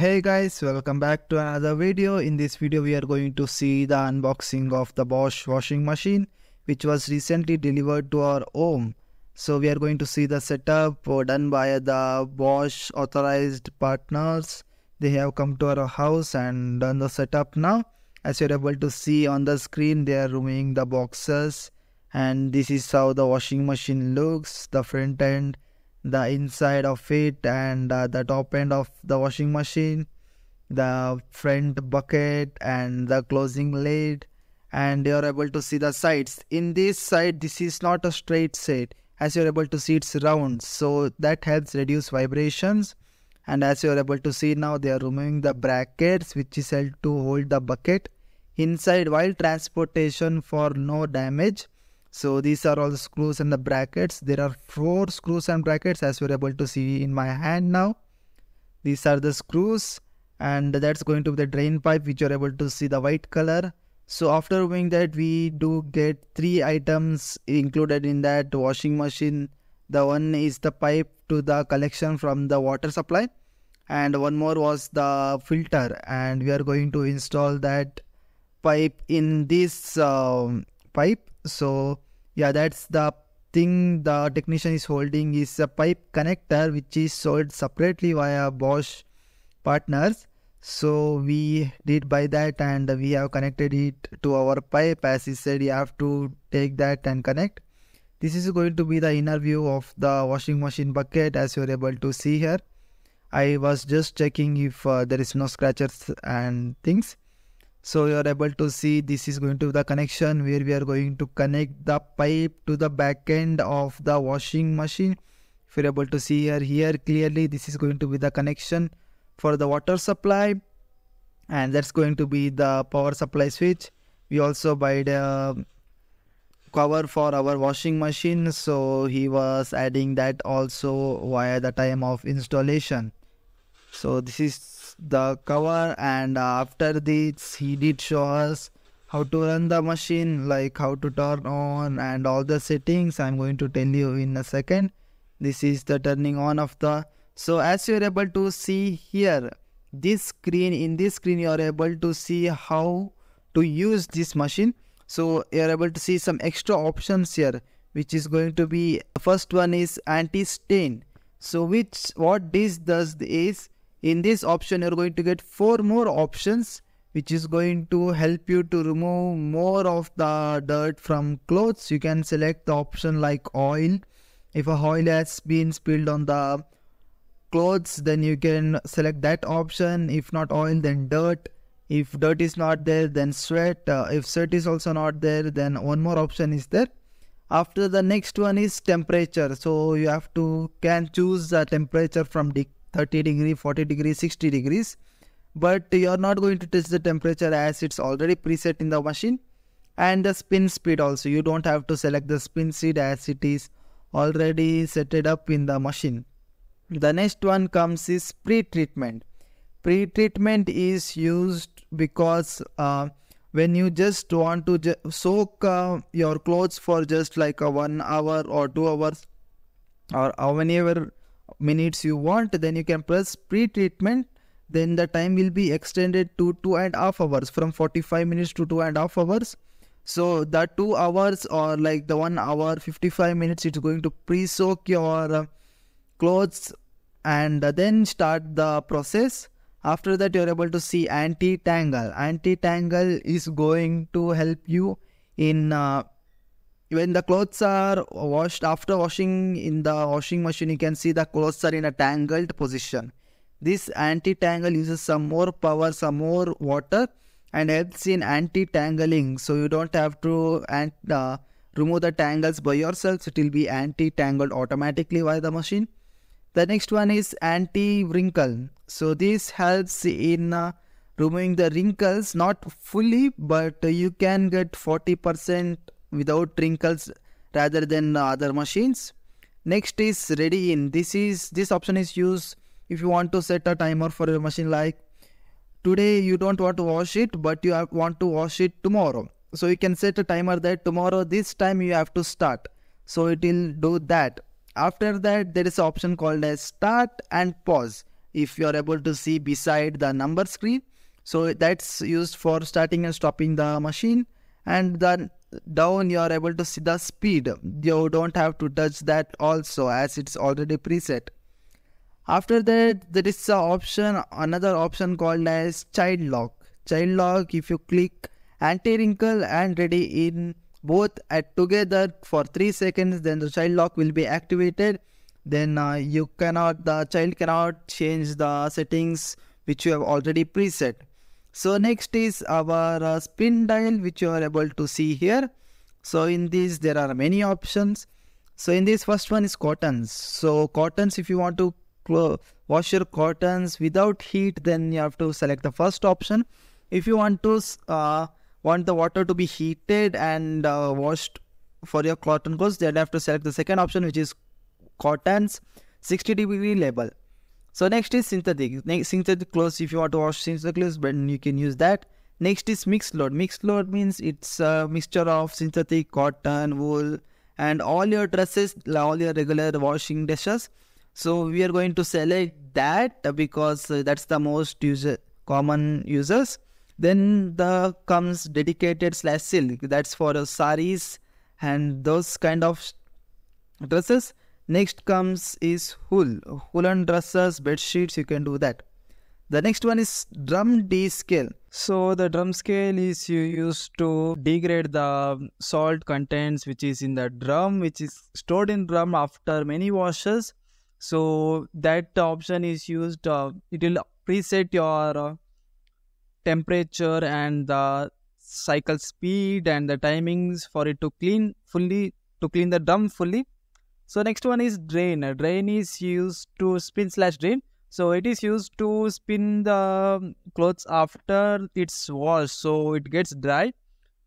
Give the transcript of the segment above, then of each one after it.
Hey guys, welcome back to another video. In this video we are going to see the unboxing of the Bosch washing machine which was recently delivered to our home. So we are going to see the setup done by the Bosch authorized partners. They have come to our house and done the setup now. As you are able to see on the screen, they are removing the boxes, and this is how the washing machine looks, the front end, the inside of it, and the top end of the washing machine, the front bucket and the closing lid, and you are able to see the sides. In this side, this is not a straight set. As you are able to see, it's round, so that helps reduce vibrations. And as you are able to see now, they are removing the brackets which is held to hold the bucket inside while transportation for no damage. So these are all the screws and the brackets. There are 4 screws and brackets as you are able to see in my hand now. These are the screws, and that's going to be the drain pipe which you are able to see the white color. So after removing that, we do get 3 items included in that washing machine. The one is the pipe to the collection from the water supply, and one more was the filter, and we are going to install that pipe in this pipe. So yeah, that's the thing the technician is holding, is a pipe connector which is sold separately via Bosch partners. So we did buy that and we have connected it to our pipe. As he said, you have to take that and connect. This is going to be the inner view of the washing machine bucket as you are able to see here. I was just checking if there is no scratches and things. So you are able to see this is going to be the connection where we are going to connect the pipe to the back end of the washing machine. If you are able to see here clearly, this is going to be the connection for the water supply, and that's going to be the power supply switch. We also buy the cover for our washing machine, so he was adding that also via the time of installation. So this is the cover, and after this he did show us how to run the machine, like how to turn on and all the settings. I'm going to tell you in a second. This is the turning on of the, so as you are able to see here, this screen, in this screen you are able to see how to use this machine. So you are able to see some extra options here, which is going to be, first one is anti-stain. So what this does is, in this option you are going to get 4 more options which is going to help you to remove more of the dirt from clothes. You can select the option like oil. If a oil has been spilled on the clothes, then you can select that option. If not oil, then dirt. If dirt is not there, then sweat. If sweat is also not there, then one more option is there. After, the next one is temperature. So you have to can choose the temperature from 30 degree, 40 degrees, 60 degrees. But you are not going to test the temperature as it's already preset in the machine. And the spin speed also, you don't have to select the spin speed as it is already set it up in the machine. The next one comes is pre-treatment. Pre-treatment is used because when you just want to soak your clothes for just like 1 hour or 2 hours or how many ever minutes you want, then you can press pre-treatment. Then the time will be extended to 2.5 hours, from 45 minutes to 2.5 hours. So the 2 hours or like the 1 hour 55 minutes, it's going to pre-soak your clothes and then start the process. After that, you're able to see anti-tangle. Anti-tangle is going to help you in when the clothes are washed. After washing in the washing machine, you can see the clothes are in a tangled position. This anti-tangle uses some more power, some more water, and helps in anti-tangling. So you don't have to remove the tangles by yourself. It will be anti-tangled automatically by the machine. The next one is anti-wrinkle. So this helps in removing the wrinkles, not fully, but you can get 40% without wrinkles rather than other machines. Next is ready in. This option is used if you want to set a timer for your machine, like today you don't want to wash it but you want to wash it tomorrow. So you can set a timer that tomorrow this time you have to start. So it will do that. After that, there is an option called as start and pause. if you are able to see beside the number screen. So that's used for starting and stopping the machine. And then down you are able to see the speed. You don't have to touch that also, as it's already preset. After that, there is another option called as child lock. Child lock, if you click anti-wrinkle and ready in both at together for 3 seconds, then the child lock will be activated. Then the child cannot change the settings which you have already preset. So next is our spin dial, which you are able to see here. So in this there are many options. So in this first one is cottons. So cottons, if you want to wash your cottons without heat, then you have to select the first option. If you want to want the water to be heated and washed for your cotton clothes, then you have to select the second option, which is cottons 60-degree label. So next is synthetic. Synthetic clothes, if you want to wash synthetic clothes, then you can use that. Next is mixed load. Mixed load means it's a mixture of synthetic, cotton, wool, and all your dresses, all your regular washing dishes. So we are going to select that because that's the most common users. Then comes dedicated /silk. That's for saris and those kind of dresses. Next comes is woolen dresses, bed sheets. You can do that. The next one is drum D scale. So the drum scale is used to degrade the salt contents which is in the drum, which is stored in drum after many washes. So that option is used. It will preset your temperature and the cycle speed and the timings for it to clean the drum fully. So next one is drain. Drain is used to spin/drain. So it is used to spin the clothes after it's washed, so it gets dry.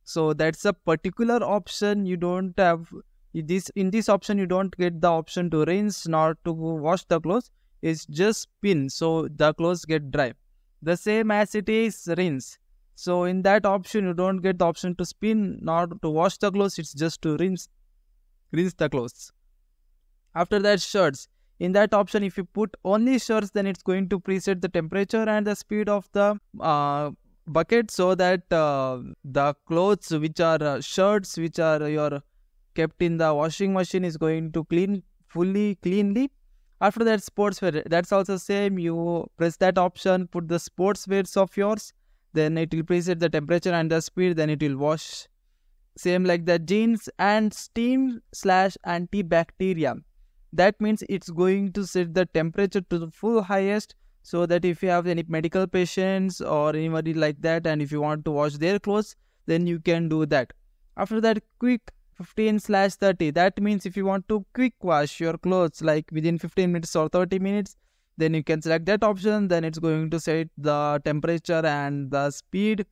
So that's a particular option. You don't have in this option. You don't get the option to rinse nor to wash the clothes. It's just spin, so the clothes get dry. The same as it is rinse. So in that option, you don't get the option to spin nor to wash the clothes. It's just to rinse the clothes. After that, shirts. In that option, if you put only shirts, then it's going to preset the temperature and the speed of the bucket, so that the clothes which are shirts which are kept in the washing machine is going to clean cleanly. After that, sportswear. That's also same. You press that option, put the sportswears of yours, then it will preset the temperature and the speed, then it will wash. Same like the jeans and steam/antibacterial. That means it's going to set the temperature to the full highest, so that if you have any medical patients or anybody like that, and if you want to wash their clothes, then you can do that. After that, quick 15/30. That means if you want to quick wash your clothes like within 15 minutes or 30 minutes, then you can select that option. Then it's going to set the temperature and the speed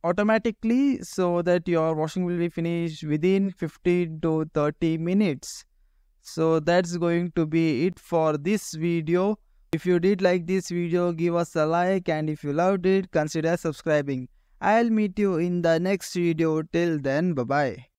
automatically, so that your washing will be finished within 15 to 30 minutes. So that's going to be it for this video. If you did like this video, give us a like, and if you loved it, consider subscribing. I'll meet you in the next video. Till then, bye bye.